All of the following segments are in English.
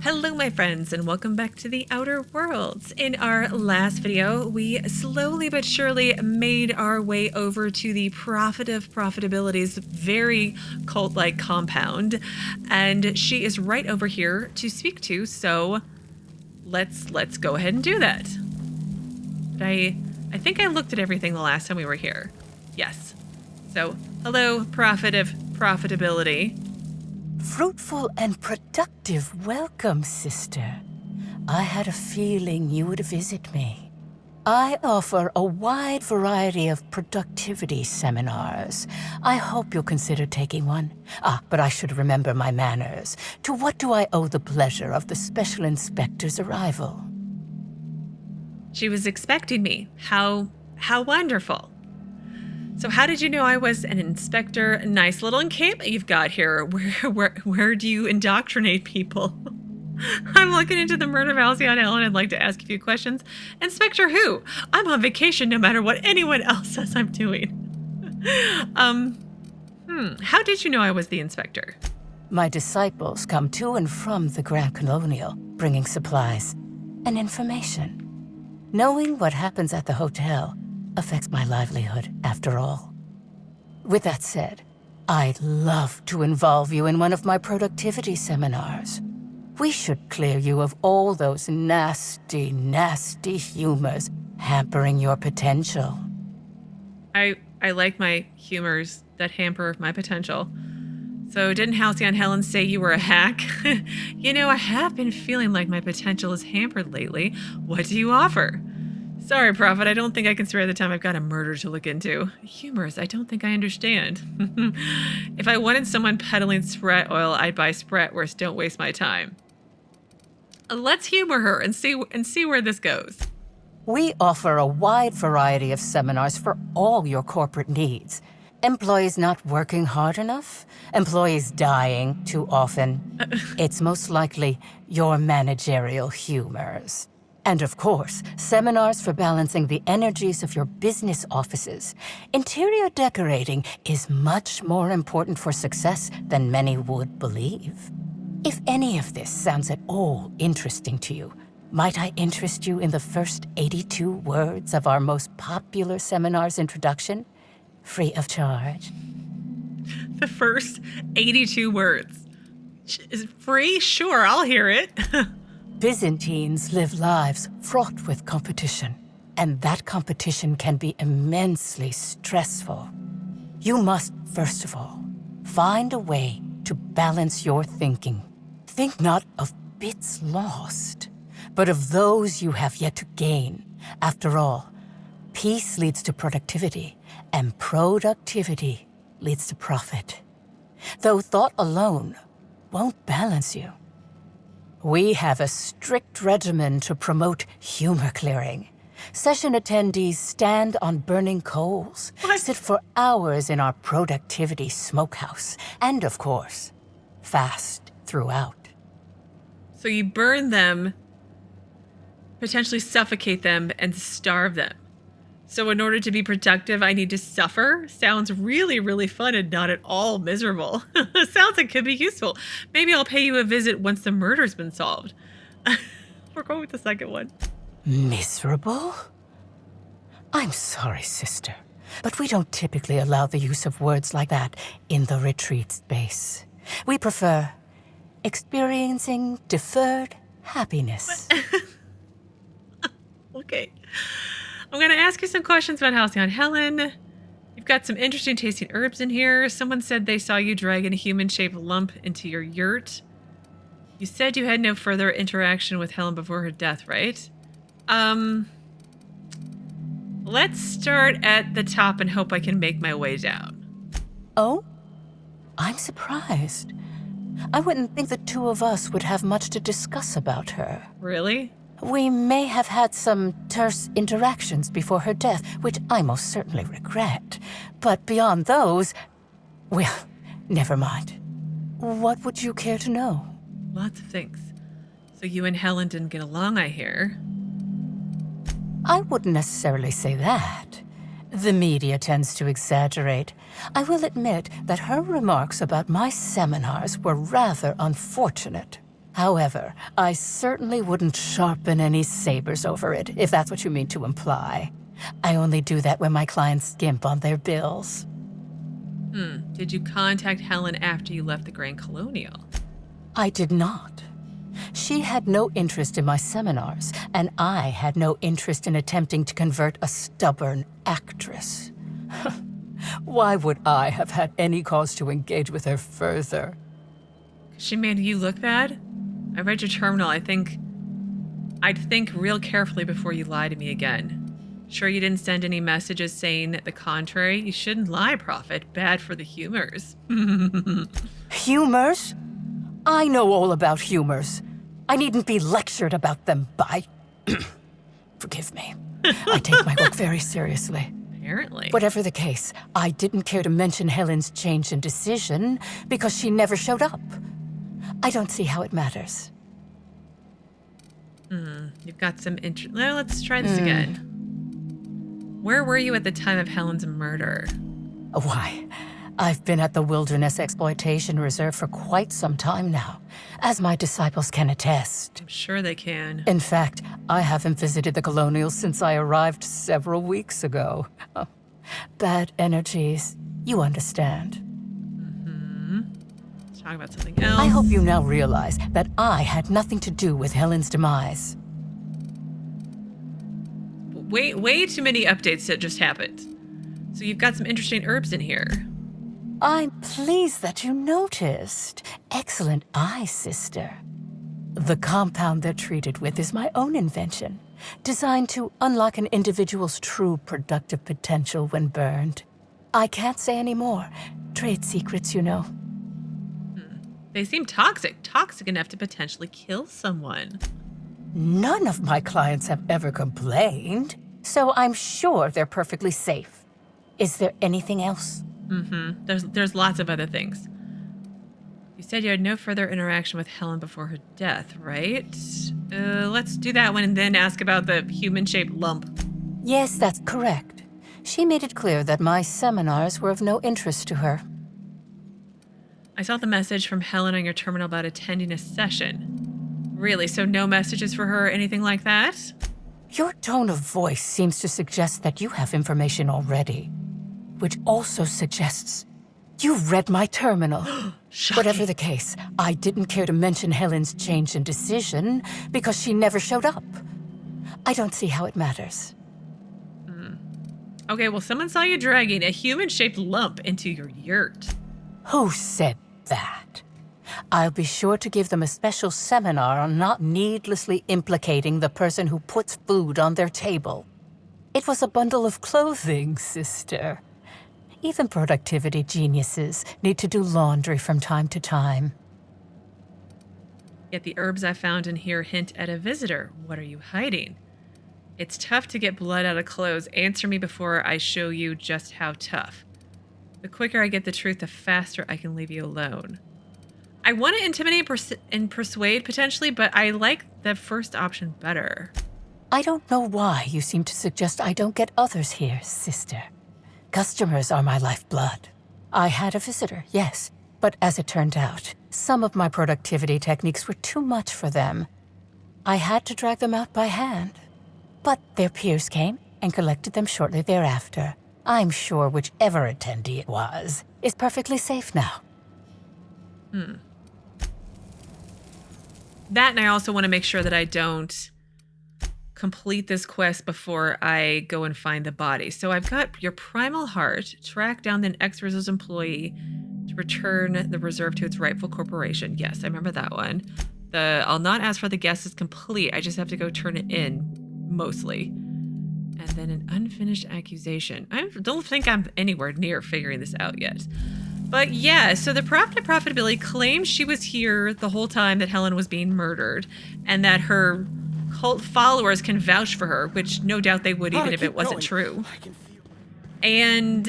Hello my friends and welcome back to the Outer Worlds. In our last video, we slowly but surely made our way over to the Profitability's very cult-like compound, and she is right over here to speak to, so let's go ahead and do that. But I think I looked at everything the last time we were here. Yes. So, hello, Profitability. Fruitful and productive welcome, sister. I had a feeling you would visit me. I offer a wide variety of productivity seminars. I hope you'll consider taking one. But I should remember my manners. To what do I owe the pleasure of the Special Inspector's arrival? She was expecting me. How wonderful. So how did you know I was an inspector? Nice little encampment you've got here. Where do you indoctrinate people? I'm looking into the murder of Halcyon, Helen. I'd like to ask a few questions. Inspector who? I'm on vacation no matter what anyone else says I'm doing. How did you know I was the inspector? My disciples come to and from the Grand Colonial, bringing supplies and information. Knowing what happens at the hotel affects my livelihood, after all. With that said, I'd love to involve you in one of my productivity seminars. We should clear you of all those nasty, nasty humors hampering your potential. I like my humors that hamper my potential. So didn't Halcyon Helen say you were a hack? You know, I have been feeling like my potential is hampered lately. What do you offer? Sorry, Prophet, I don't think I can spare the time. I've got a murder to look into. Humorous, I don't think I understand. If I wanted someone peddling Sprat oil, I'd buy Spratwurst. Don't waste my time. Let's humor her and see where this goes. We offer a wide variety of seminars for all your corporate needs. Employees not working hard enough? Employees dying too often? It's most likely your managerial humors. And of course, seminars for balancing the energies of your business offices. Interior decorating is much more important for success than many would believe. If any of this sounds at all interesting to you, might I interest you in the first 82 words of our most popular seminar's introduction? Free of charge. The first 82 words. Is free? Sure, I'll hear it. Byzantines live lives fraught with competition, and that competition can be immensely stressful. You must, first of all, find a way to balance your thinking. Think not of bits lost, but of those you have yet to gain. After all, peace leads to productivity, and productivity leads to profit. Though thought alone won't balance you. We have a strict regimen to promote humor clearing. Session attendees stand on burning coals, sit for hours in our productivity smokehouse, and of course, fast throughout. So you burn them, potentially suffocate them, and starve them. So in order to be productive, I need to suffer? Sounds really, really fun and not at all miserable. Sounds like it could be useful. Maybe I'll pay you a visit once the murder's been solved. We're going with the second one. Miserable? I'm sorry, sister, but we don't typically allow the use of words like that in the retreat space. We prefer experiencing deferred happiness. Okay. I'm going to ask you some questions about Halcyon Helen. You've got some interesting tasting herbs in here. Someone said they saw you dragging a human-shaped lump into your yurt. You said you had no further interaction with Helen before her death, right? Let's start at the top and hope I can make my way down. Oh? I'm surprised. I wouldn't think the two of us would have much to discuss about her. Really? We may have had some terse interactions before her death, which I most certainly regret. But beyond those, well, never mind. What would you care to know? Lots of things. So you and Helen didn't get along, I hear. I wouldn't necessarily say that. The media tends to exaggerate. I will admit that her remarks about my seminars were rather unfortunate. However, I certainly wouldn't sharpen any sabers over it, if that's what you mean to imply. I only do that when my clients skimp on their bills. Did you contact Helen after you left the Grand Colonial? I did not. She had no interest in my seminars, and I had no interest in attempting to convert a stubborn actress. Why would I have had any cause to engage with her further? She made you look bad? I read your terminal. I'd think real carefully before you lie to me again. Sure you didn't send any messages saying the contrary? You shouldn't lie, Prophet. Bad for the humors. Humors? I know all about humors. I needn't be lectured about them by... Forgive me. I take my work very seriously. Apparently. Whatever the case, I didn't care to mention Helen's change in decision because she never showed up. I don't see how it matters. You've got some interest. Well, let's try this again. Where were you at the time of Helen's murder? Why, I've been at the Wilderness Exploitation Reserve for quite some time now, as my disciples can attest. I'm sure they can. In fact, I haven't visited the Colonials since I arrived several weeks ago. Oh, bad energies, you understand. Let's talk about something else. I hope you now realize that I had nothing to do with Helen's demise. Way too many updates that just happened. So you've got some interesting herbs in here. I'm pleased that you noticed. Excellent eye, sister. The compound they're treated with is my own invention, designed to unlock an individual's true productive potential when burned. I can't say any more. Trade secrets, you know. They seem toxic enough to potentially kill someone. None of my clients have ever complained, so I'm sure they're perfectly safe. Is there anything else? There's lots of other things. You said you had no further interaction with Helen before her death, right? Let's do that one and then ask about the human-shaped lump. Yes, that's correct. She made it clear that my seminars were of no interest to her. I saw the message from Helen on your terminal about attending a session. Really? So no messages for her or anything like that? Your tone of voice seems to suggest that you have information already, which also suggests you read my terminal. Whatever the case, I didn't care to mention Helen's change in decision because she never showed up. I don't see how it matters. Okay, well, someone saw you dragging a human-shaped lump into your yurt. Who said that? I'll be sure to give them a special seminar on not needlessly implicating the person who puts food on their table. It was a bundle of clothing, sister. Even productivity geniuses need to do laundry from time to time. Yet the herbs I found in here hint at a visitor. What are you hiding? It's tough to get blood out of clothes. Answer me before I show you just how tough. The quicker I get the truth, the faster I can leave you alone. I want to intimidate and persuade, potentially, but I like the first option better. I don't know why you seem to suggest I don't get others here, sister. Customers are my lifeblood. I had a visitor, yes, but as it turned out, some of my productivity techniques were too much for them. I had to drag them out by hand. But their peers came and collected them shortly thereafter. I'm sure whichever attendee it was is perfectly safe now. That, and I also want to make sure that I don't complete this quest before I go and find the body. So I've got your primal heart, track down an ex-reserve employee to return the reserve to its rightful corporation. Yes, I remember that one. I'll not ask for the guess is complete. I just have to go turn it in, mostly. And then an unfinished accusation. I don't think I'm anywhere near figuring this out yet. But yeah, so the Prophet of Profitability claims she was here the whole time that Helen was being murdered, and that her cult followers can vouch for her, which no doubt they would even if it wasn't true. And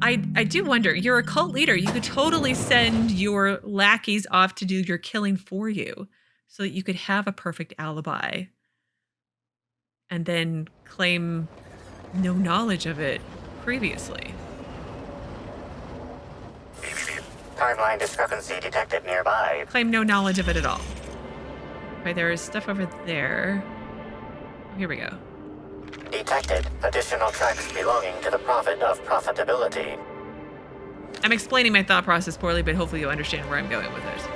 I do wonder, you're a cult leader. You could totally send your lackeys off to do your killing for you so that you could have a perfect alibi and then claim no knowledge of it previously. Timeline discrepancy detected nearby. Claim no knowledge of it at all. Okay, there is stuff over there. Oh, here we go. Detected additional tracks belonging to the Prophet of Profitability. I'm explaining my thought process poorly, but hopefully you'll understand where I'm going with it.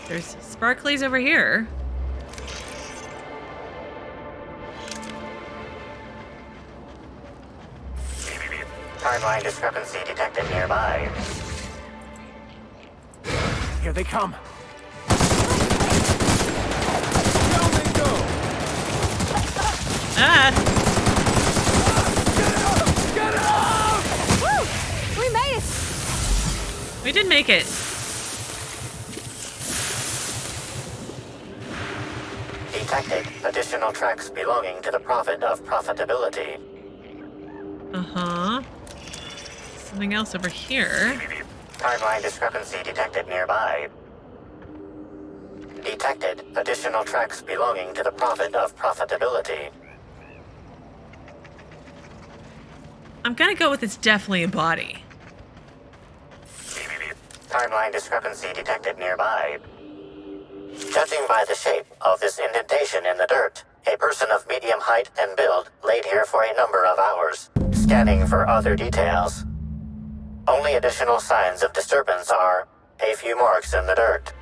There's sparklies over here. Timeline discrepancy detected nearby. Here they come. Ah! Get out! Woo! We made it! We did make it. Detected additional tracks belonging to the Prophet of Profitability. Uh-huh. Something else over here. Timeline discrepancy detected nearby. Detected additional tracks belonging to the Prophet of Profitability. I'm gonna go with it's definitely a body. Timeline discrepancy detected nearby. Judging by the shape of this indentation in the dirt, a person of medium height and build laid here for a number of hours, scanning for other details. Only additional signs of disturbance are a few marks in the dirt.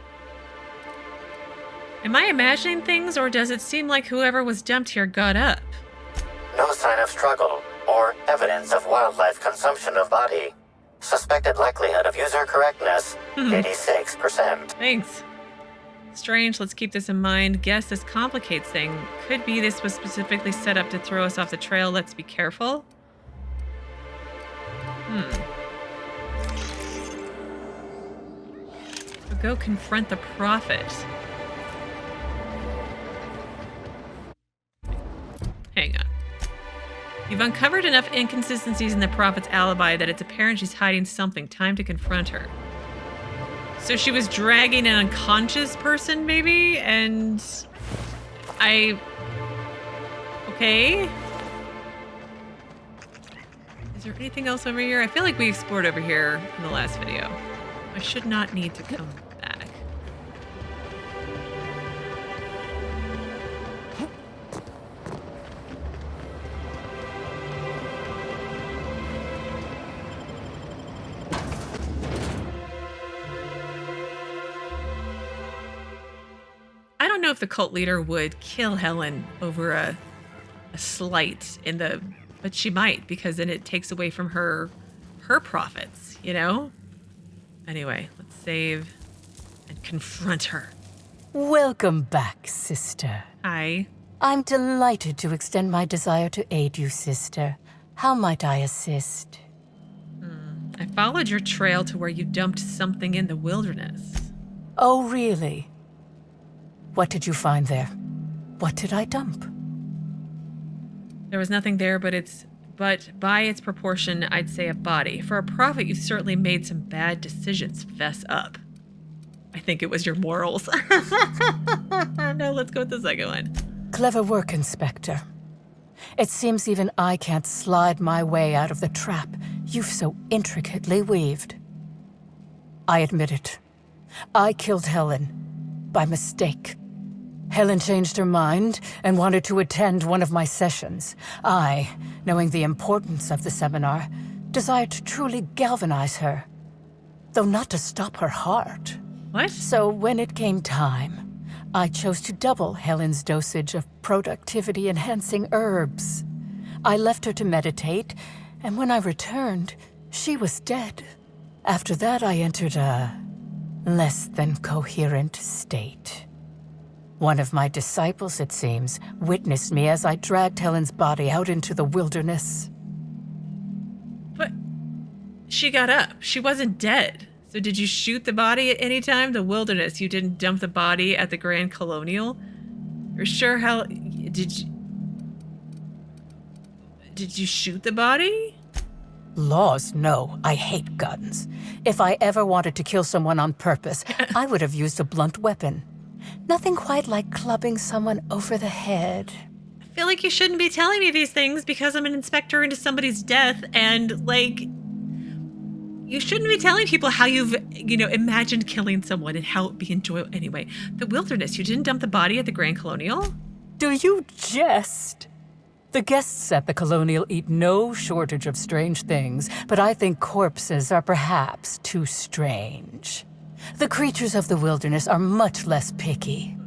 Am I imagining things, or does it seem like whoever was dumped here got up? No sign of struggle or evidence of wildlife consumption of body. Suspected likelihood of user correctness, 86%. Thanks. Strange, let's keep this in mind. Guess this complicates things. Could be this was specifically set up to throw us off the trail. Let's be careful. So go confront the prophet. Hang on. You've uncovered enough inconsistencies in the prophet's alibi that it's apparent she's hiding something. Time to confront her. So she was dragging an unconscious person, maybe? And okay. Is there anything else over here? I feel like we explored over here in the last video. I should not need to come back. I don't know if the cult leader would kill Helen over a slight in the, but she might, because then it takes away from her profits, you know? Anyway, let's save and confront her. Welcome back, sister. Hi. I'm delighted to extend my desire to aid you, sister. How might I assist? I followed your trail to where you dumped something in the wilderness. Oh, really? What did you find there? What did I dump? There was nothing there, but by its proportion, I'd say a body. For a prophet, you certainly made some bad decisions. Fess up. I think it was your morals. No, let's go with the second one. Clever work, Inspector. It seems even I can't slide my way out of the trap you've so intricately weaved. I admit it. I killed Helen by mistake. Helen changed her mind and wanted to attend one of my sessions. I, knowing the importance of the seminar, desired to truly galvanize her, though not to stop her heart. What? So when it came time, I chose to double Helen's dosage of productivity-enhancing herbs. I left her to meditate, and when I returned, she was dead. After that, I entered a less than coherent state. One of my disciples, it seems, witnessed me as I dragged Helen's body out into the wilderness. But she got up. She wasn't dead. So did you shoot the body at any time? The wilderness. You didn't dump the body at the Grand Colonial? You're sure how... Did you shoot the body? Laws, no. I hate guns. If I ever wanted to kill someone on purpose, I would have used a blunt weapon. Nothing quite like clubbing someone over the head. I feel like you shouldn't be telling me these things because I'm an inspector into somebody's death and, like, You shouldn't be telling people how you've, imagined killing someone and how it'd be enjoyable. Anyway, the wilderness, you didn't dump the body at the Grand Colonial? Do you jest? The guests at the Colonial eat no shortage of strange things, but I think corpses are perhaps too strange. The creatures of the wilderness are much less picky.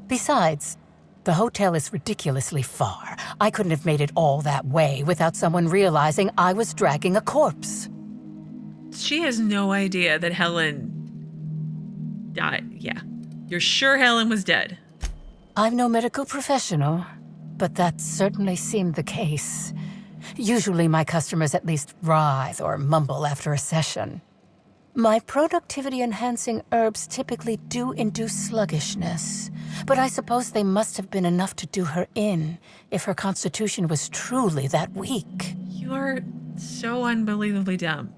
Besides, the hotel is ridiculously far. I couldn't have made it all that way without someone realizing I was dragging a corpse. She has no idea that Helen died. Yeah. You're sure Helen was dead? I'm no medical professional, but that certainly seemed the case. Usually my customers at least writhe or mumble after a session. My productivity-enhancing herbs typically do induce sluggishness, but I suppose they must have been enough to do her in if her constitution was truly that weak. You are so unbelievably dumb.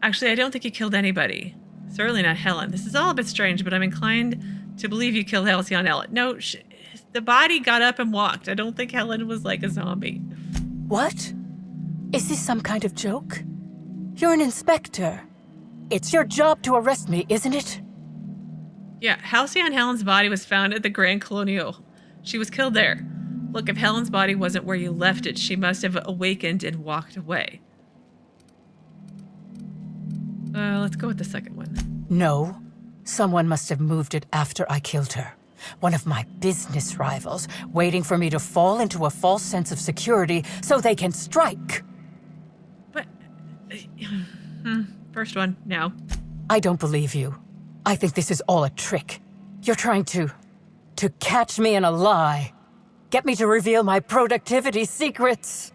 Actually, I don't think you killed anybody. Certainly not Helen. This is all a bit strange, but I'm inclined to believe you killed Halcyon Helen. No, the body got up and walked. I don't think Helen was like a zombie. What? Is this some kind of joke? You're an inspector. It's your job to arrest me, isn't it? Yeah, Halcyon Helen's body was found at the Grand Colonial. She was killed there. Look, if Helen's body wasn't where you left it, she must have awakened and walked away. Let's go with the second one. No. Someone must have moved it after I killed her. One of my business rivals, waiting for me to fall into a false sense of security so they can strike. But... first one, no. I don't believe you. I think this is all a trick. You're trying to catch me in a lie. Get me to reveal my productivity secrets.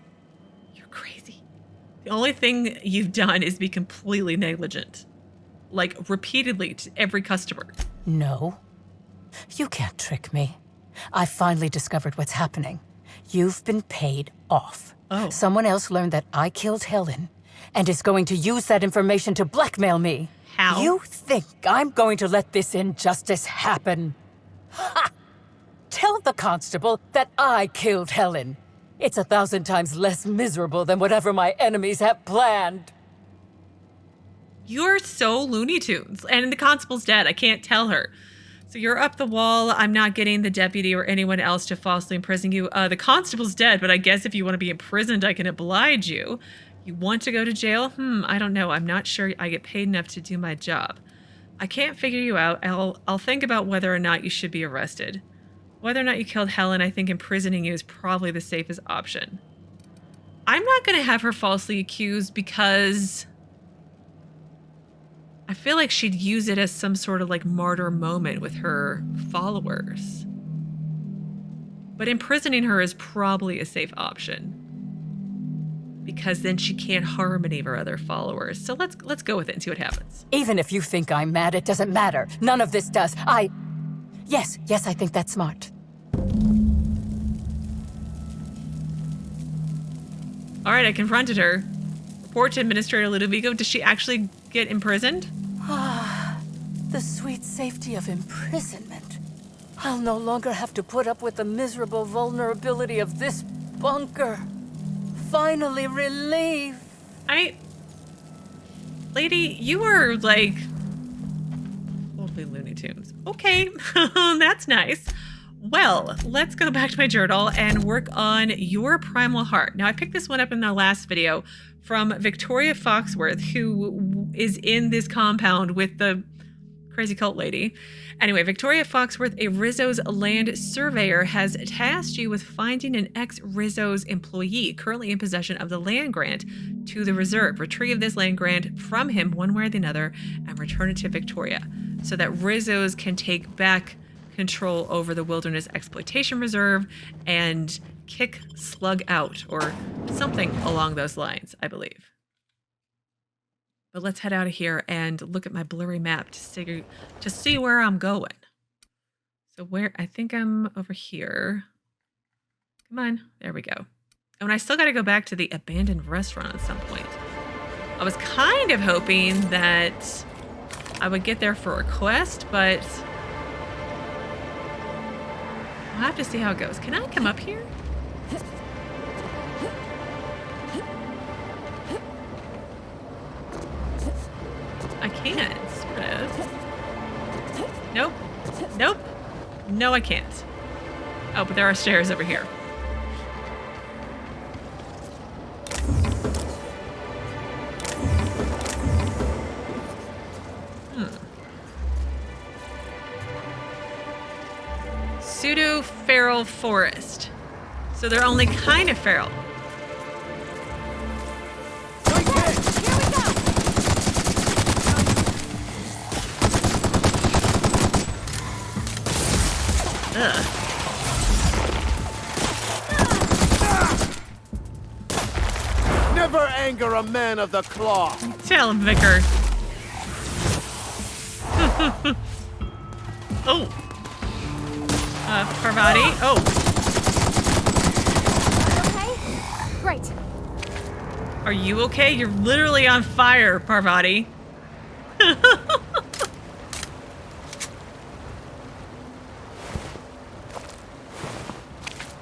You're crazy. The only thing you've done is be completely negligent. Like, repeatedly to every customer. No. You can't trick me. I finally discovered what's happening. You've been paid off. Oh. Someone else learned that I killed Helen and is going to use that information to blackmail me. How? You think I'm going to let this injustice happen? Ha! Tell the constable that I killed Helen. It's 1,000 times less miserable than whatever my enemies have planned. You're so Looney Tunes. And the constable's dead. I can't tell her. So you're up the wall. I'm not getting the deputy or anyone else to falsely imprison you. The constable's dead, but I guess if you want to be imprisoned, I can oblige you. You want to go to jail? I don't know. I'm not sure I get paid enough to do my job. I can't figure you out. I'll think about whether or not you should be arrested. Whether or not you killed Helen, I think imprisoning you is probably the safest option. I'm not going to have her falsely accused because I feel like she'd use it as some sort of like martyr moment with her followers. But imprisoning her is probably a safe option because then she can't harm any of her other followers. So let's go with it and see what happens. Even if you think I'm mad, it doesn't matter. None of this does. Yes, I think that's smart. All right, I confronted her. Report to Administrator Ludovico. Does she actually get imprisoned? The sweet safety of imprisonment. I'll no longer have to put up with the miserable vulnerability of this bunker. Finally, relief. Lady, you are like totally Looney Tunes. Okay, that's nice. Well, let's go back to my journal and work on your primal heart. Now, I picked this one up in the last video from Victoria Foxworth, who is in this compound with the crazy cult lady. Anyway, Victoria Foxworth, a Rizzo's land surveyor, has tasked you with finding an ex-Rizzo's employee currently in possession of the land grant to the reserve. Retrieve this land grant from him one way or the other and return it to Victoria so that Rizzo's can take back control over the Wilderness Exploitation Reserve and kick Slug out, or something along those lines, I believe. But let's head out of here and look at my blurry map to see where I'm going. So I think I'm over here. Come on, there we go. Oh, and I still got to go back to the abandoned restaurant at some point. I was kind of hoping that I would get there for a quest, but I'll have to see how it goes. Can I come up here? I can, sort of. Nope. Nope. No, I can't. Oh, but there are stairs over here. Pseudo-feral forest. So they're only kind of feral. Here we go. Ugh. Never anger a man of the claw. Tell him, Vicar. Oh. Parvati. Oh. Okay? Great. Are you okay? You're literally on fire, Parvati.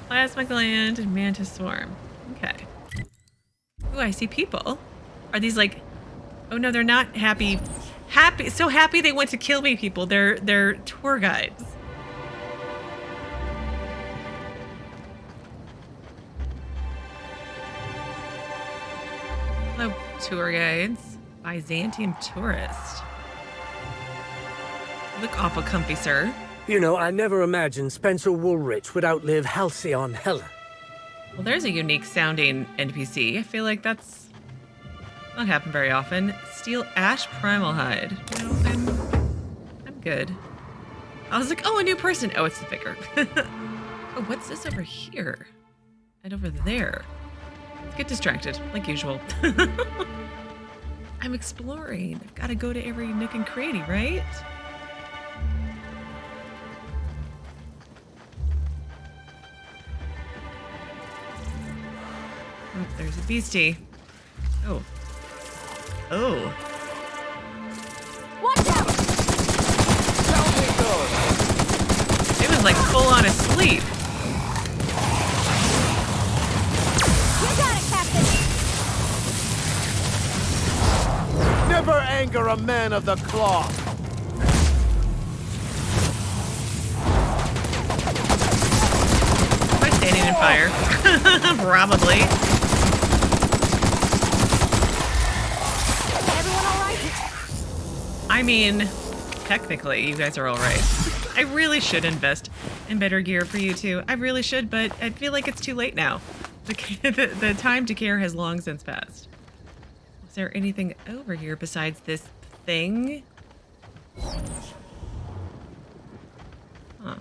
Plasma gland and mantis swarm. Okay. Ooh, I see people. Are these like... Oh no, they're not happy. So happy they went to kill me people. They're tour guides. Hello, tour guides. Byzantium tourist. You look awful comfy, sir. You know, I never imagined Spencer Woolrich would outlive Halcyon Helen. Well, there's a unique sounding NPC. I feel like that's not happen very often. Steel ash primal hide. You know, I'm good. I was like, oh, a new person. Oh, it's the Vicar. Oh, what's this over here? And over there. Let's get distracted, like usual. I'm exploring. I've got to go to every nook and cranny, right? Oh, there's a beastie. Oh. Oh. Watch out! It was like full on asleep. You got it, Captain! Never anger a man of the claw. Am I standing in fire? Probably. Everyone all right? I mean, technically, you guys are all right. I really should invest in better gear for you two. I really should, but I feel like it's too late now. The time to care has long since passed. Is there anything over here besides this thing? Huh.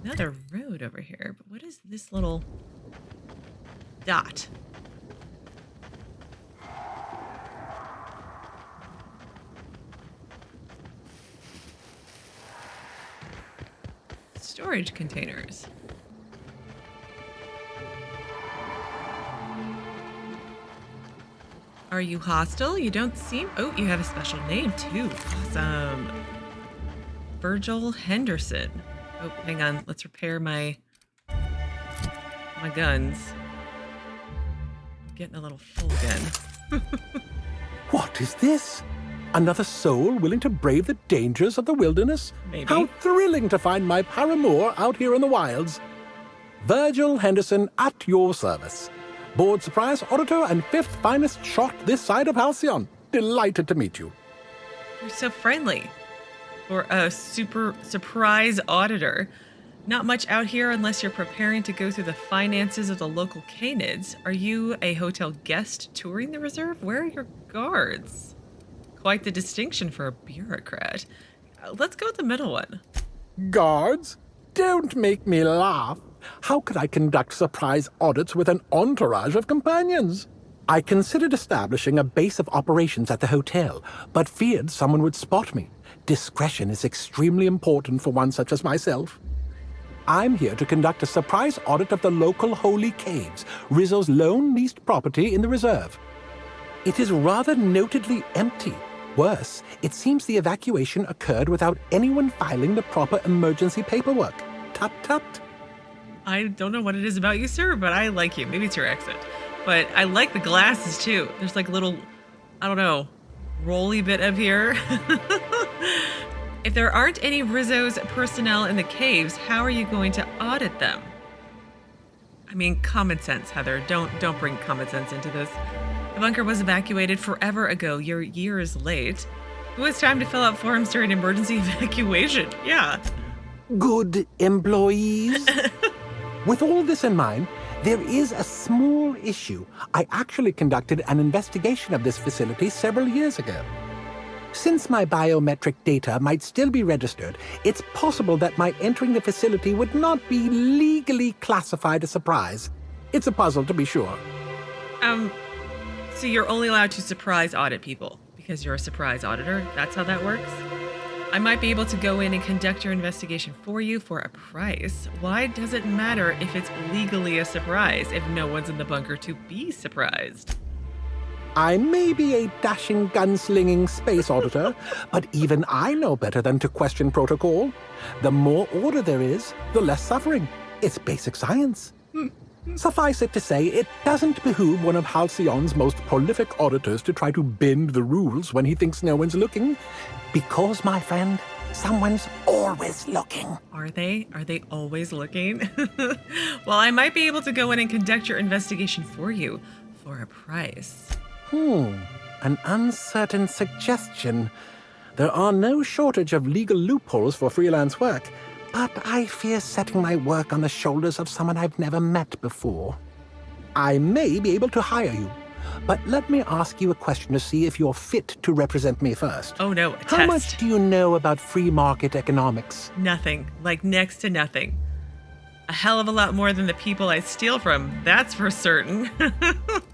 Another road over here, but what is this little dot? Storage containers. Are you hostile? You don't seem... Oh, you have a special name too. Awesome. Virgil Henderson. Oh, hang on. Let's repair my guns. Getting a little full again. What is this? Another soul willing to brave the dangers of the wilderness? Maybe. How thrilling to find my paramour out here in the wilds. Virgil Henderson at your service. Board surprise auditor and 5th finest shot this side of Halcyon. Delighted to meet you. You're so friendly. For a super surprise auditor. Not much out here unless you're preparing to go through the finances of the local canids. Are you a hotel guest touring the reserve? Where are your guards? Quite the distinction for a bureaucrat. Let's go with the middle one. Guards? Don't make me laugh. How could I conduct surprise audits with an entourage of companions? I considered establishing a base of operations at the hotel, but feared someone would spot me. Discretion is extremely important for one such as myself. I'm here to conduct a surprise audit of the local holy caves, Rizzo's lone leased property in the reserve. It is rather notedly empty. Worse, it seems the evacuation occurred without anyone filing the proper emergency paperwork. Tut tut. I don't know what it is about you, sir, but I like you. Maybe it's your accent. But I like the glasses too. There's like little, I don't know, rolly bit up here. If there aren't any Rizzo's personnel in the caves, how are you going to audit them? I mean, common sense, Heather. Don't bring common sense into this. The bunker was evacuated forever ago. You're years late. Who has time to fill out forms during emergency evacuation? Yeah. Good employees. With all this in mind, there is a small issue. I actually conducted an investigation of this facility several years ago. Since my biometric data might still be registered, it's possible that my entering the facility would not be legally classified a surprise. It's a puzzle, to be sure. So you're only allowed to surprise audit people because you're a surprise auditor? That's how that works? I might be able to go in and conduct your investigation for you for a price. Why does it matter if it's legally a surprise if no one's in the bunker to be surprised? I may be a dashing, gunslinging space auditor, but even I know better than to question protocol. The more order there is, the less suffering. It's basic science. Suffice it to say, it doesn't behoove one of Halcyon's most prolific auditors to try to bend the rules when he thinks no one's looking. Because, my friend, someone's always looking. Are they? Are they always looking? Well, I might be able to go in and conduct your investigation for you for a price. An uncertain suggestion. There are no shortage of legal loopholes for freelance work, but I fear setting my work on the shoulders of someone I've never met before. I may be able to hire you, but let me ask you a question to see if you're fit to represent me first. Oh no, a test. How much do you know about free market economics? Nothing. Like next to nothing. A hell of a lot more than the people I steal from, that's for certain.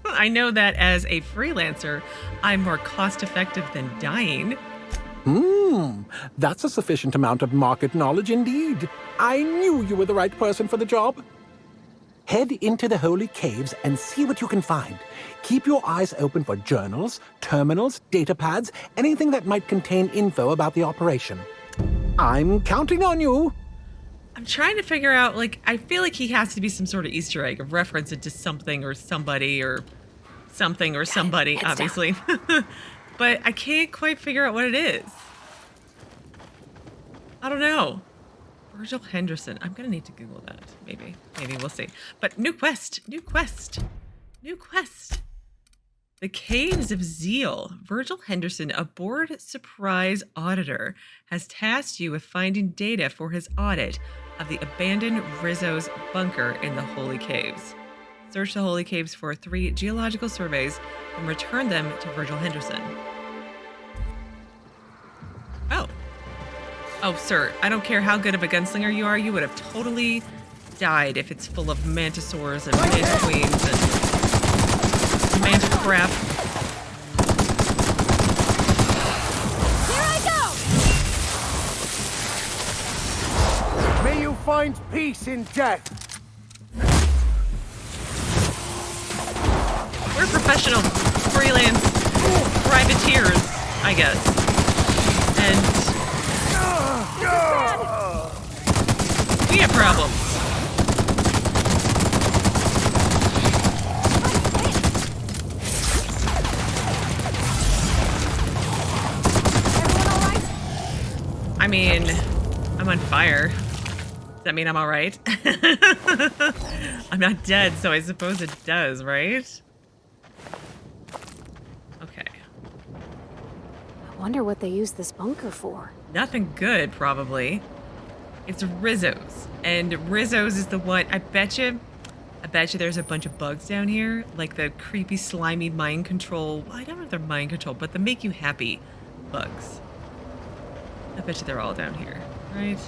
I know that as a freelancer, I'm more cost-effective than dying. That's a sufficient amount of market knowledge indeed. I knew you were the right person for the job. Head into the holy caves and see what you can find. Keep your eyes open for journals, terminals, data pads, anything that might contain info about the operation. I'm counting on you. I'm trying to figure out, like, I feel like he has to be some sort of Easter egg, a reference to something or somebody or something or somebody, obviously. But I can't quite figure out what it is. I don't know. Virgil Henderson. I'm going to need to Google that. Maybe. Maybe. We'll see. But new quest. New quest. New quest. The Caves of Zeal. Virgil Henderson, a board surprise auditor, has tasked you with finding data for his audit of the abandoned Rizzo's bunker in the Holy Caves. Search the Holy Caves for 3 geological surveys and return them to Virgil Henderson. Oh. Oh, sir, I don't care how good of a gunslinger you are, you would have totally died if it's full of mantisaurs and manta queens and manta crap. Here I go! May you find peace in death. We're professional freelance privateers, I guess. And we have problems. Everyone all right? I mean, I'm on fire. Does that mean I'm all right? I'm not dead, so I suppose it does, right? Okay. I wonder what they use this bunker for. Nothing good, probably. It's Rizzo's. And Rizzo's is the one, I bet you there's a bunch of bugs down here. Like the creepy, slimy mind control. Well, I don't know if they're mind control, but the make you happy bugs. I bet you they're all down here, right?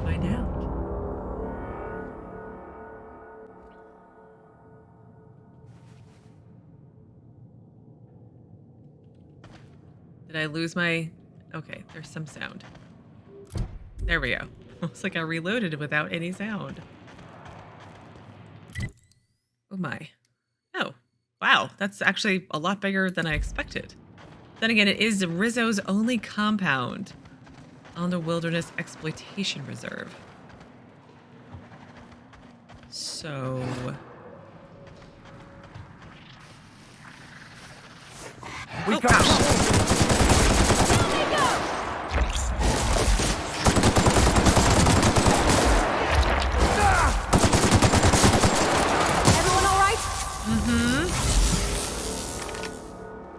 Find out. Did I lose my... Okay, there's some sound. There we go. Looks like I reloaded it without any sound. Oh my. Oh, wow. That's actually a lot bigger than I expected. Then again, it is Rizzo's only compound on the Wilderness Exploitation Reserve. So... We got Everyone all right?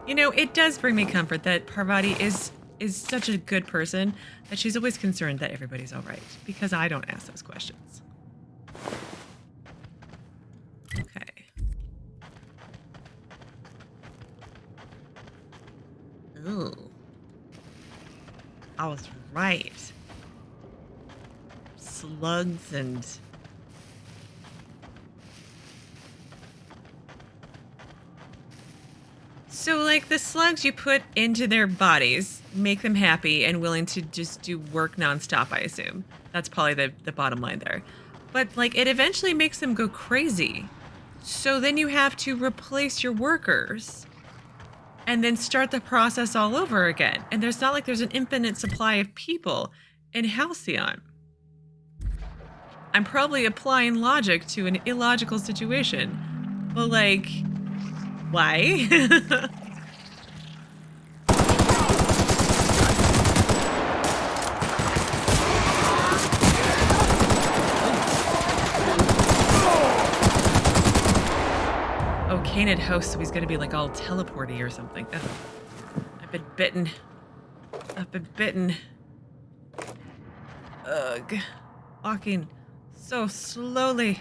You know, it does bring me comfort that Parvati is such a good person that she's always concerned that everybody's all right, because I don't ask those questions. Okay. Ooh. I was right. Slugs and... So, like, the slugs you put into their bodies make them happy and willing to just do work nonstop, I assume. That's probably the bottom line there. But, like, it eventually makes them go crazy. So then you have to replace your workers and then start the process all over again. And there's not like there's an infinite supply of people in Halcyon. I'm probably applying logic to an illogical situation. But, like... Why? Oh, Canid host, so he's gonna be like all teleporty or something. Ugh. I've been bitten. I've been bitten. Ugh. Walking so slowly.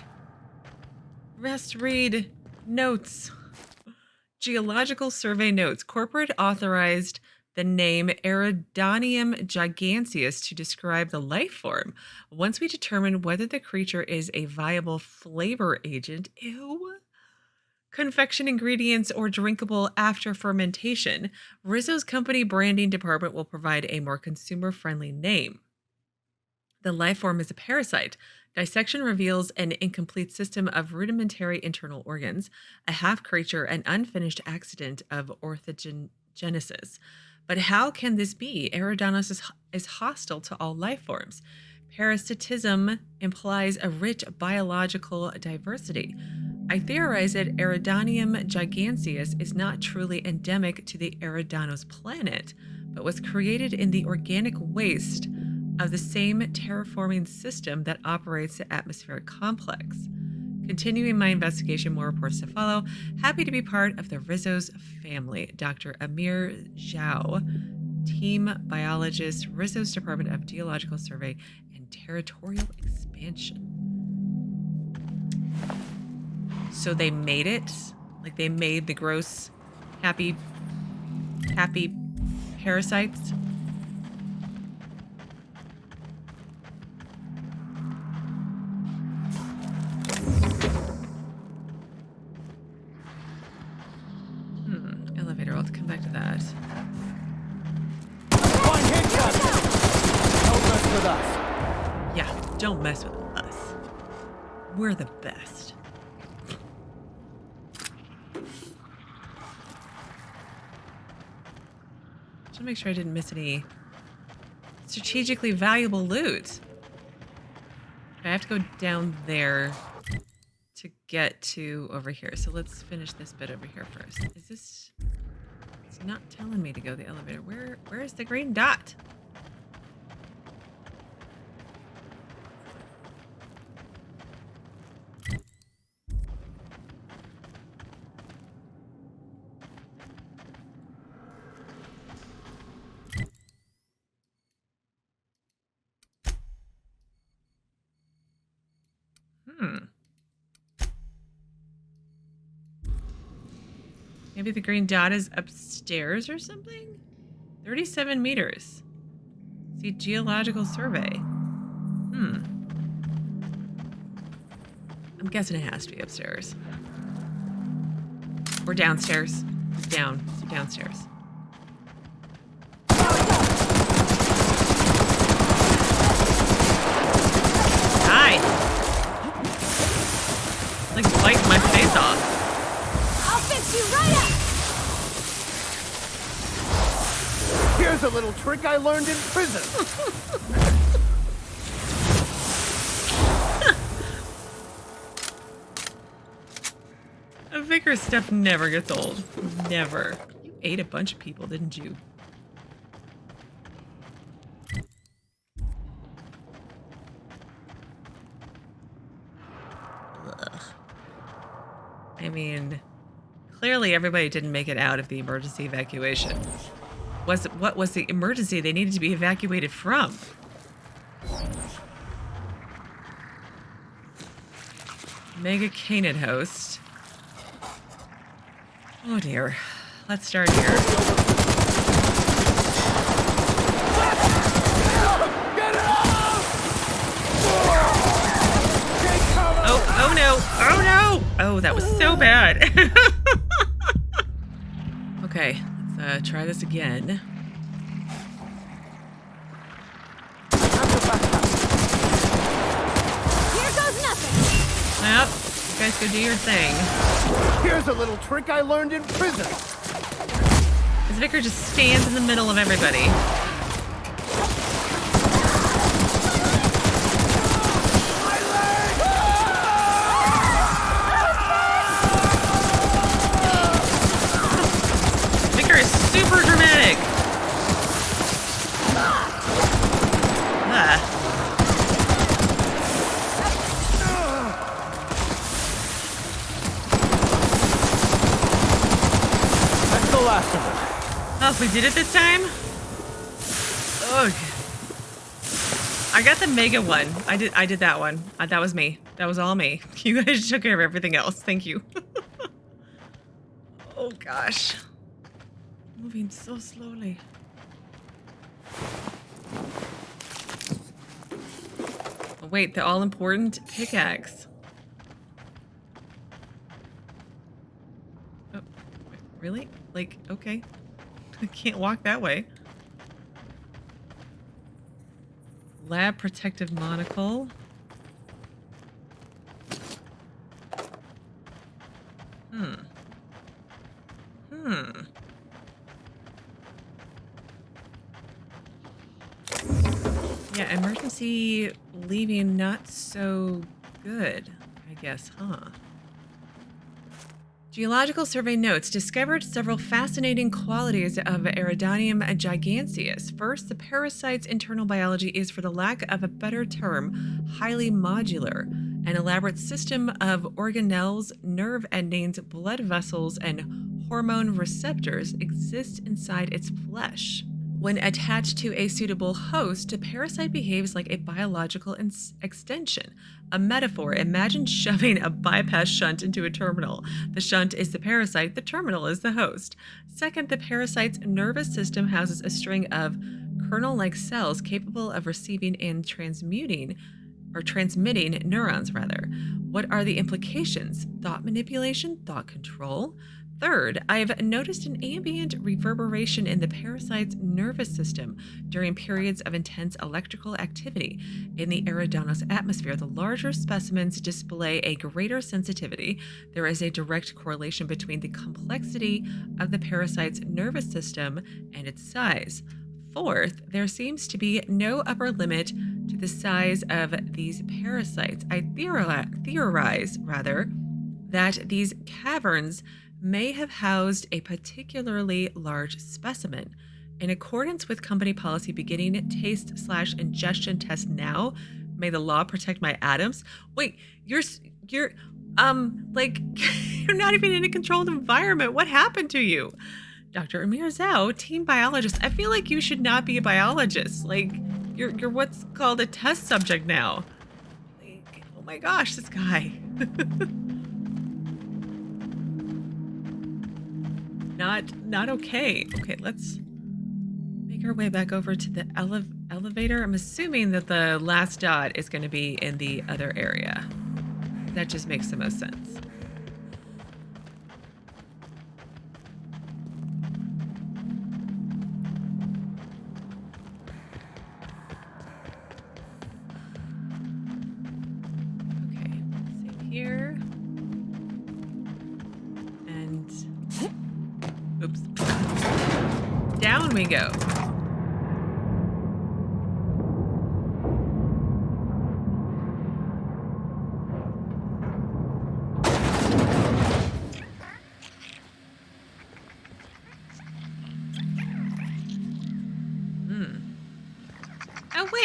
Rest read notes. Geological survey notes. Corporate authorized the name Eridanium giganteus to describe the life form. Once we determine whether the creature is a viable flavor agent, confection ingredients, or drinkable after fermentation, Rizzo's company branding department will provide a more consumer-friendly name. The life form is a parasite. Dissection reveals an incomplete system of rudimentary internal organs, a half-creature, and unfinished accident of orthogenesis. But how can this be? Eridanos is hostile to all life forms. Parasitism implies a rich biological diversity. I theorize that Eridanium giganteus is not truly endemic to the Eridanos planet, but was created in the organic waste of the same terraforming system that operates the atmospheric complex. Continuing my investigation, more reports to follow. Happy to be part of the Rizzo's family. Dr. Amir Zhao, team biologist, Rizzo's Department of Geological Survey and Territorial Expansion. So they made it? Like they made the gross, happy parasites? Elevator, I'll have to come back to that. one hit, Captain! Don't mess with us. Yeah, don't mess with us. We're the best. Just to make sure I didn't miss any strategically valuable loot. I have to go down there to get to over here. So let's finish this bit over here first. Is this... It's not telling me to go the elevator. Where is the green dot? Maybe the green dot is upstairs or something? 37 meters. See, geological survey. I'm guessing it has to be upstairs. Or downstairs. It's down. So downstairs. Hi! Like biting my face off. I'll fix you right up! Here's a little trick I learned in prison. Vicar stuff never gets old. Never. You ate a bunch of people, didn't you? Ugh. I mean, clearly everybody didn't make it out of the emergency evacuation. What was the emergency they needed to be evacuated from? Mega Canaan host. Oh dear. Let's start here. Oh no. Oh no. Oh, that was so bad. Okay, let's try this again. Here goes nothing. Yep, you guys go do your thing. Here's a little trick I learned in prison. This Vicar just stands in the middle of everybody. Vicar is super dramatic. Ah. That's the last of it. Oh, we did it this time? Ugh. I got the mega one. I did that one. That was me. That was all me. You guys took care of everything else. Thank you. Oh gosh. Moving so slowly. Oh, wait, the all-important pickaxe. Oh, wait, really? Like, okay. I can't walk that way. Lab protective monocle. Yeah, emergency leaving not so good, I guess, huh? Geological survey notes discovered several fascinating qualities of Iridanium giganteus. First, the parasite's internal biology is, for the lack of a better term, highly modular. An elaborate system of organelles, nerve endings, blood vessels, and hormone receptors exist inside its flesh. When attached to a suitable host, a parasite behaves like a biological extension. A metaphor: imagine shoving a bypass shunt into a terminal. The shunt is the parasite, the terminal is the host. Second, the parasite's nervous system houses a string of kernel-like cells capable of receiving and transmitting neurons, rather. What are the implications? Thought manipulation? Thought control? Third, I've noticed an ambient reverberation in the parasite's nervous system during periods of intense electrical activity. In the Eridanos atmosphere, the larger specimens display a greater sensitivity. There is a direct correlation between the complexity of the parasite's nervous system and its size. Fourth, there seems to be no upper limit to the size of these parasites. I theorize that these caverns may have housed a particularly large specimen. In accordance with company policy, beginning taste/ingestion test now. May the law protect my atoms. Wait, you're like, you're not even in a controlled environment. What happened to you? Dr. Amir Zhao, team biologist. I feel like you should not be a biologist. Like, you're what's called a test subject now. Like, oh my gosh, this guy. Not okay. Okay, let's make our way back over to the elevator. I'm assuming that the last dot is going to be in the other area. That just makes the most sense. Okay, save here. And oops. Down we go.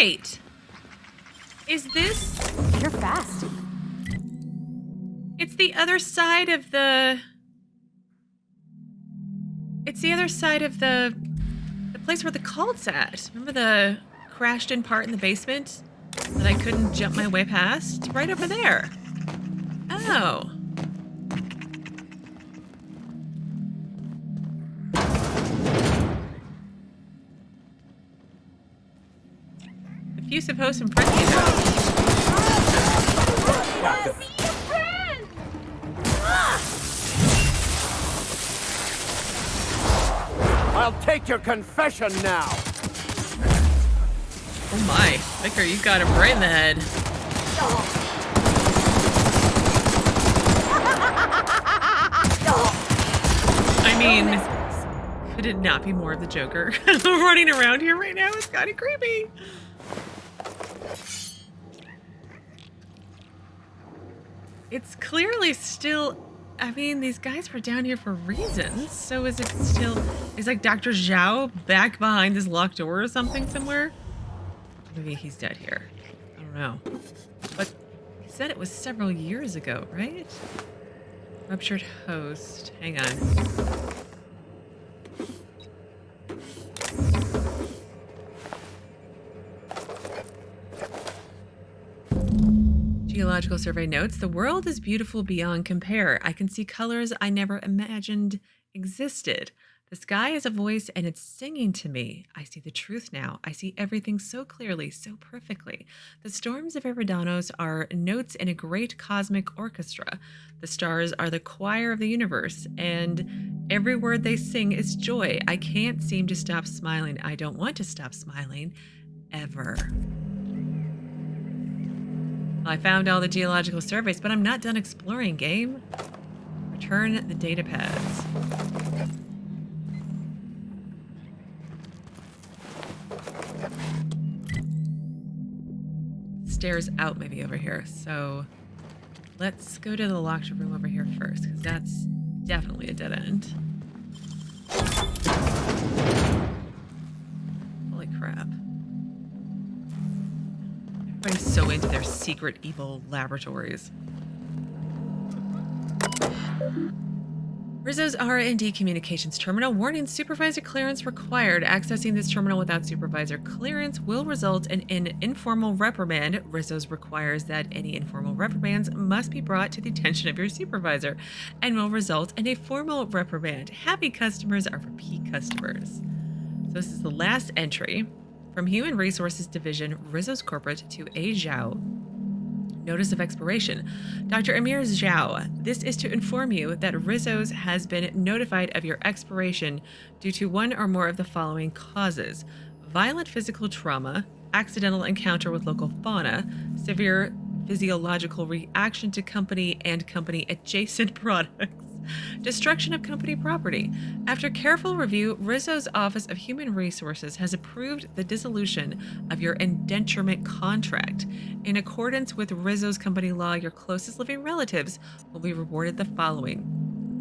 Wait. Is this... You're fast. It's the other side of the... It's the other side of the place where the cult's at. Remember the crashed-in part in the basement that I couldn't jump my way past? Right over there. Oh. The effusive host and friendly though. I'll take your confession now. Oh my, Vicar, you got him right in the head. I mean, could it not be more of the Joker running around here right now? It's kind of creepy. It's clearly still... I mean, these guys were down here for reasons. So is it still... Is like Dr. Zhao back behind this locked door or something somewhere? Maybe he's dead here. I don't know. But he said it was several years ago, right? Ruptured host. Hang on. Geological survey notes, the world is beautiful beyond compare. I can see colors I never imagined existed. The sky is a voice and it's singing to me. I see the truth now. I see everything so clearly, so perfectly. The storms of Eridanos are notes in a great cosmic orchestra. The stars are the choir of the universe, and every word they sing is joy. I can't seem to stop smiling. I don't want to stop smiling, ever. I found all the geological surveys, but I'm not done exploring, game. Return the data pads. Stairs out maybe over here, so let's go to the locked room over here first, because that's definitely a dead end. Holy crap. Everybody's so into their secret evil laboratories. Rizzo's R&D Communications Terminal. Warning, supervisor clearance required. Accessing this terminal without supervisor clearance will result in an informal reprimand. Rizzo's requires that any informal reprimands must be brought to the attention of your supervisor and will result in a formal reprimand. Happy customers are repeat customers. So this is the last entry. From Human Resources Division, Rizzo's Corporate to A. Zhao. Notice of expiration. Dr. Amir Zhao, this is to inform you that Rizzo's has been notified of your expiration due to one or more of the following causes: violent physical trauma, accidental encounter with local fauna, severe physiological reaction to company and company adjacent products, destruction of company property. After careful review, Rizzo's Office of Human Resources has approved the dissolution of your indenturement contract. In accordance with Rizzo's company law, your closest living relatives will be rewarded the following: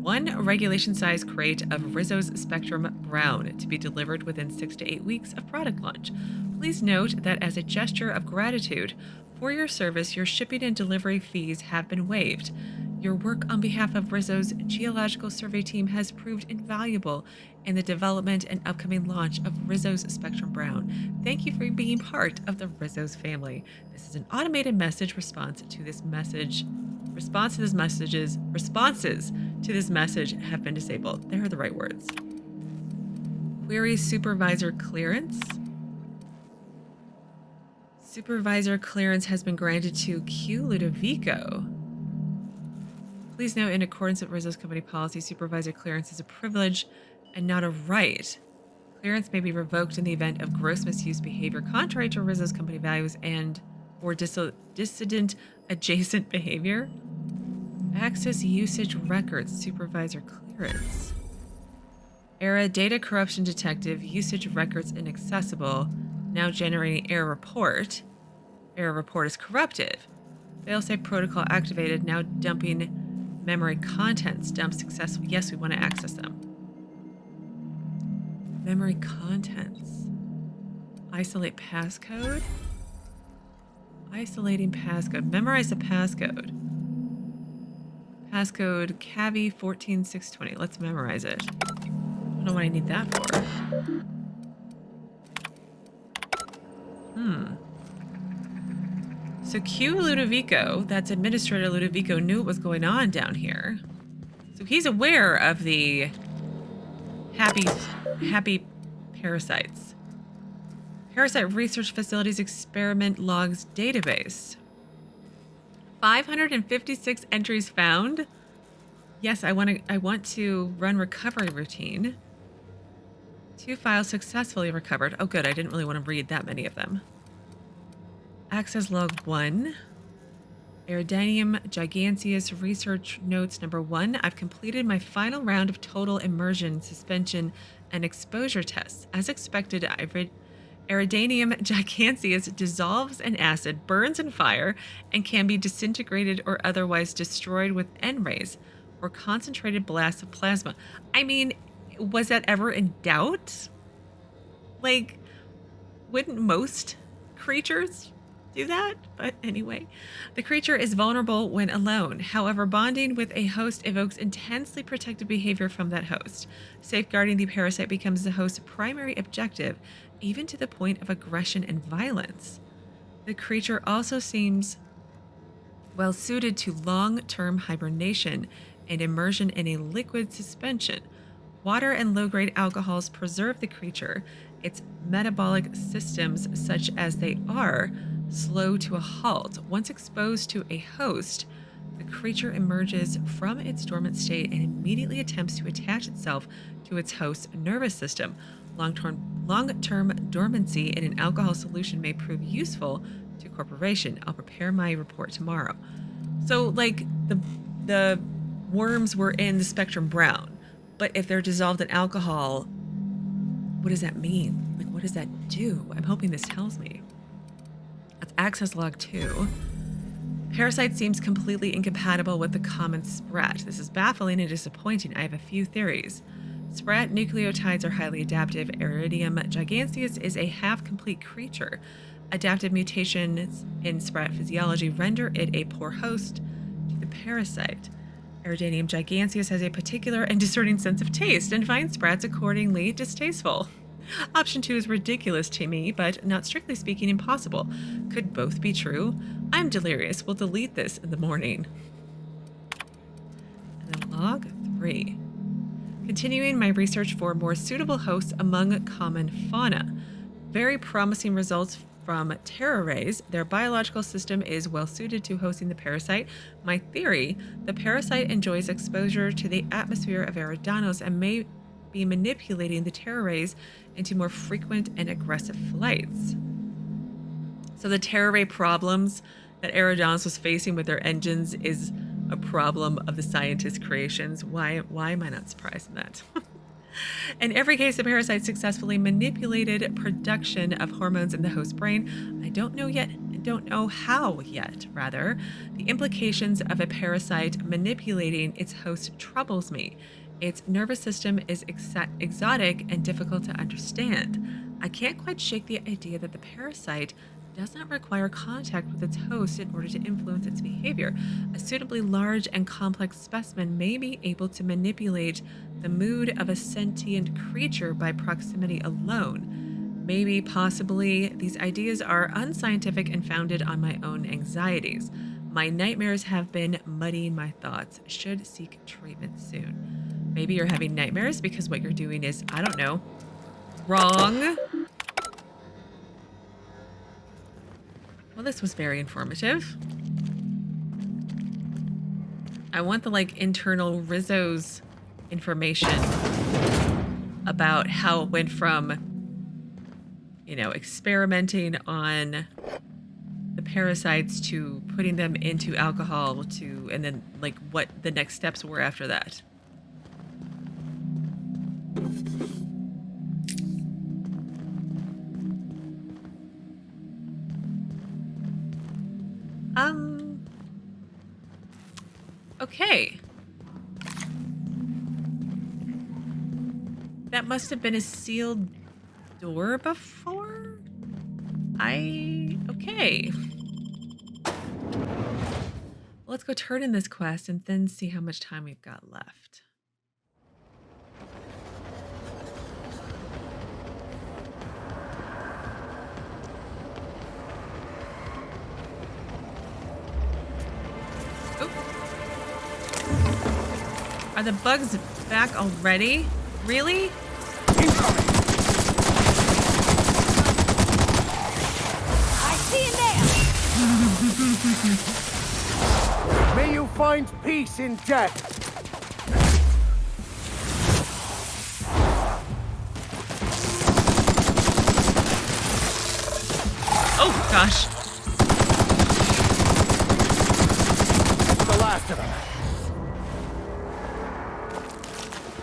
1 regulation-size crate of Rizzo's Spectrum Brown to be delivered within 6 to 8 weeks of product launch. Please note that as a gesture of gratitude for your service, your shipping and delivery fees have been waived. Your work on behalf of Rizzo's Geological Survey team has proved invaluable in the development and upcoming launch of Rizzo's Spectrum Brown. Thank you for being part of the Rizzo's family. This is an automated message. Responses to this message have been disabled. There are the right words. Query supervisor clearance. Supervisor clearance has been granted to Q Ludovico. Please note, in accordance with Rizzo's company policy, supervisor clearance is a privilege and not a right. Clearance may be revoked in the event of gross misuse behavior contrary to Rizzo's company values and or dissident adjacent behavior. Access usage records, supervisor clearance. Error data corruption detective, usage records inaccessible. Now generating error report. Error report is corruptive. Failsafe protocol activated, now dumping memory contents. Dump successful. Yes, we want to access them. Memory contents. Isolate passcode. Isolating passcode. Memorize the passcode. Passcode Cavi 14620. Let's memorize it. I don't know what I need that for. So Q Ludovico, that's Administrator Ludovico, knew what was going on down here. So he's aware of the happy parasites. Parasite Research Facilities Experiment Logs Database. 556 entries found. Yes, I want to run recovery routine. 2 files successfully recovered. Oh good, I didn't really want to read that many of them. Access log 1. Iridium Giganteus Research Notes number 1. I've completed my final round of total immersion, suspension, and exposure tests. As expected, Iridium Giganteus dissolves in acid, burns in fire, and can be disintegrated or otherwise destroyed with N-rays or concentrated blasts of plasma. I mean, was that ever in doubt? Like, wouldn't most creatures do that? But anyway, the creature is vulnerable when alone. However, bonding with a host evokes intensely protective behavior from that host. Safeguarding the parasite becomes the host's primary objective, even to the point of aggression and violence. The creature also seems well suited to long-term hibernation and immersion in a liquid suspension. Water and low-grade alcohols preserve the creature. Its metabolic systems, such as they are, slow to a halt. Once exposed to a host, the creature emerges from its dormant state and immediately attempts to attach itself to its host's nervous system. Long-term dormancy in an alcohol solution may prove useful to corporation. I'll prepare my report tomorrow. So, like, the worms were in the spectrum brown, but if they're dissolved in alcohol, what does that mean? Like, what does that do? I'm hoping this tells me. That's access log 2. Parasite seems completely incompatible with the common sprat. This is baffling and disappointing. I have a few theories. Sprat nucleotides are highly adaptive. Iridium giganteus is a half-complete creature. Adaptive mutations in sprat physiology render it a poor host to the parasite. Iridium giganteus has a particular and discerning sense of taste and finds sprats accordingly distasteful. Option 2 is ridiculous to me, but not strictly speaking impossible. Could both be true? I'm delirious. We'll delete this in the morning. And then log 3. Continuing my research for more suitable hosts among common fauna. Very promising results from terror rays. Their biological system is well suited to hosting the parasite. My theory, the parasite enjoys exposure to the atmosphere of Eridanos and may be manipulating the terror rays into more frequent and aggressive flights. So the terror ray problems that Eridanos was facing with their engines is a problem of the scientists' creations. Why am I not surprised in that? In every case, the parasite successfully manipulated production of hormones in the host brain. I don't know how yet, rather. The implications of a parasite manipulating its host troubles me. Its nervous system is exotic and difficult to understand. I can't quite shake the idea that the parasite does not require contact with its host in order to influence its behavior. A suitably large and complex specimen may be able to manipulate the mood of a sentient creature by proximity alone. Maybe, possibly, these ideas are unscientific and founded on my own anxieties. My nightmares have been muddying my thoughts. Should seek treatment soon. Maybe you're having nightmares because what you're doing is, I don't know, wrong. Well, this was very informative. I want the, like, internal Rizzo's information about how it went from, you know, experimenting on the parasites to putting them into alcohol to, and then, like, what the next steps were after that. Okay. That must have been a sealed door before? Okay. Let's go turn in this quest and then see how much time we've got left. Oh. Are the bugs back already? Really? I see you there! May you find peace in death. Oh, gosh. That's the last of them.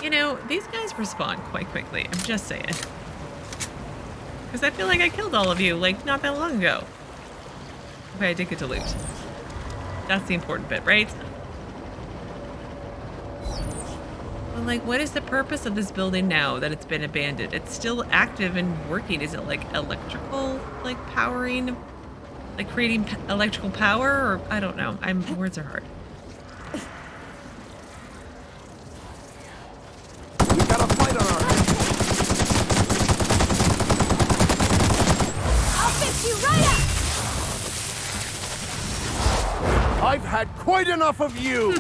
You know, these guys respawn quite quickly. I'm just saying. Because I feel like I killed all of you, like, not that long ago. Okay, I did get to loot. That's the important bit, right? But, like, what is the purpose of this building now that it's been abandoned? It's still active and working. Is it, like, electrical, like, powering? Like, creating electrical power? Or, I don't know. Words are hard. We got a fight on our hands. I'll fix you right up! I've had quite enough of you!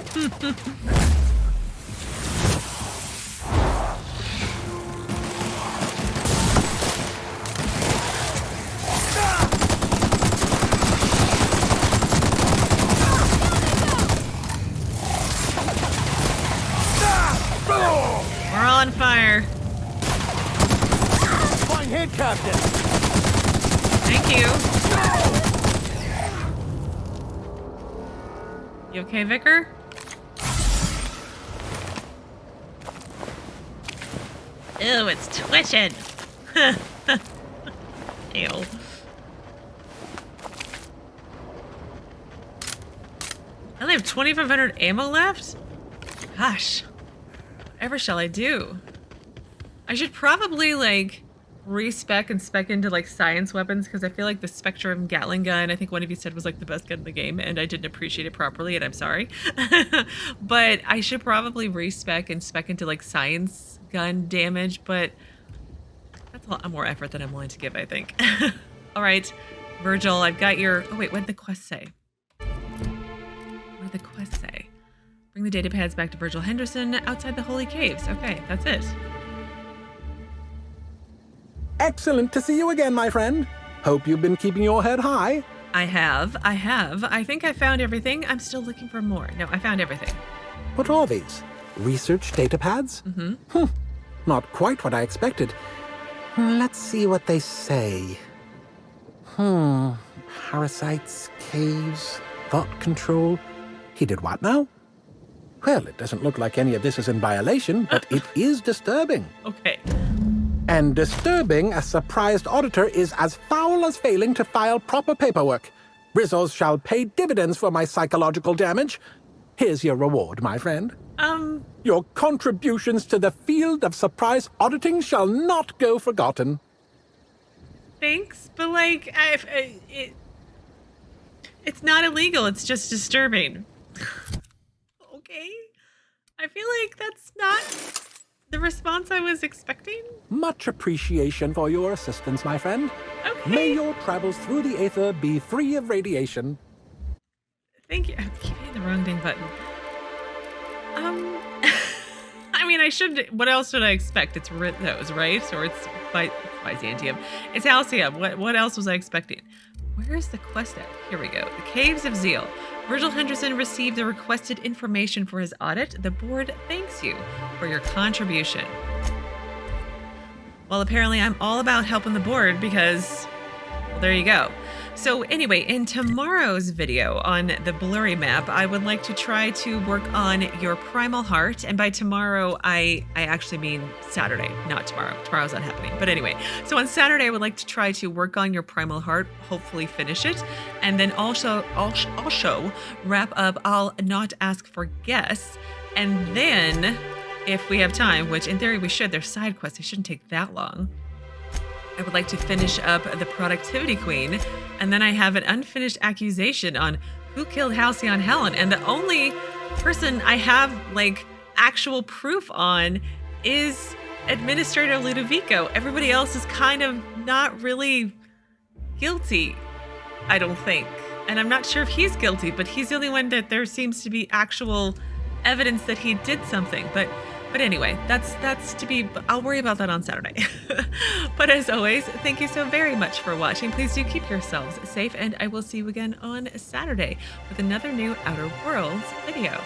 We're on fire. Fine hit, Captain! Thank you. You okay, Vicar? Ew, it's twitching. Ew. I only have 2,500 ammo left? Gosh. Whatever shall I do? I should probably, like, respec and spec into, like, science weapons, because I feel like the Spectrum Gatling gun, I think one of you said was, like, the best gun in the game, and I didn't appreciate it properly, and I'm sorry. But I should probably respec and spec into, like, science gun damage, but that's a lot more effort than I'm willing to give, I think. All right, Virgil, I've got your... Oh, wait, what did the quest say? What did the quest say? Bring the data pads back to Virgil Henderson outside the Holy Caves. Okay, that's it. Excellent to see you again, my friend. Hope you've been keeping your head high. I have. I think I found everything. I'm still looking for more. No, I found everything. What are these? Research data pads? Mm-hmm. Not quite what I expected. Let's see what they say. Parasites, caves, thought control. He did what now? Well, it doesn't look like any of this is in violation, but it is disturbing. Okay. And disturbing a surprised auditor is as foul as failing to file proper paperwork. Rizzos shall pay dividends for my psychological damage. Here's your reward, my friend. Your contributions to the field of surprise auditing shall not go forgotten. Thanks, but like, it's not illegal. It's just disturbing. Okay. I feel like that's not the response I was expecting. Much appreciation for your assistance, my friend. Okay. May your travels through the aether be free of radiation. Thank you. I keep hitting the wrong dang button. I mean, I should. What else should I expect? It's those, right? Or it's Byzantium. It's Halcyon. What else was I expecting? Where's the quest at? Here we go. The Caves of Zeal. Virgil Henderson received the requested information for his audit. The board thanks you for your contribution. Well, apparently I'm all about helping the board because, well, there you go. So anyway, in tomorrow's video on the blurry map, I would like to try to work on your primal heart. And by tomorrow, I actually mean Saturday, not tomorrow. Tomorrow's not happening. But anyway, so on Saturday, I would like to try to work on your primal heart, hopefully finish it. And then also wrap up, I'll not ask for guests. And then if we have time, which in theory we should, they're side quests, they shouldn't take that long. I would like to finish up the Productivity Queen, and then I have an unfinished accusation on who killed Halcyon Helen. And the only person I have like actual proof on is Administrator Ludovico. Everybody else is kind of not really guilty, I don't think. And I'm not sure if he's guilty, but he's the only one that there seems to be actual evidence that he did something. But anyway, that's to be, I'll worry about that on Saturday. But as always, thank you so very much for watching. Please do keep yourselves safe, and I will see you again on Saturday with another new Outer Worlds video.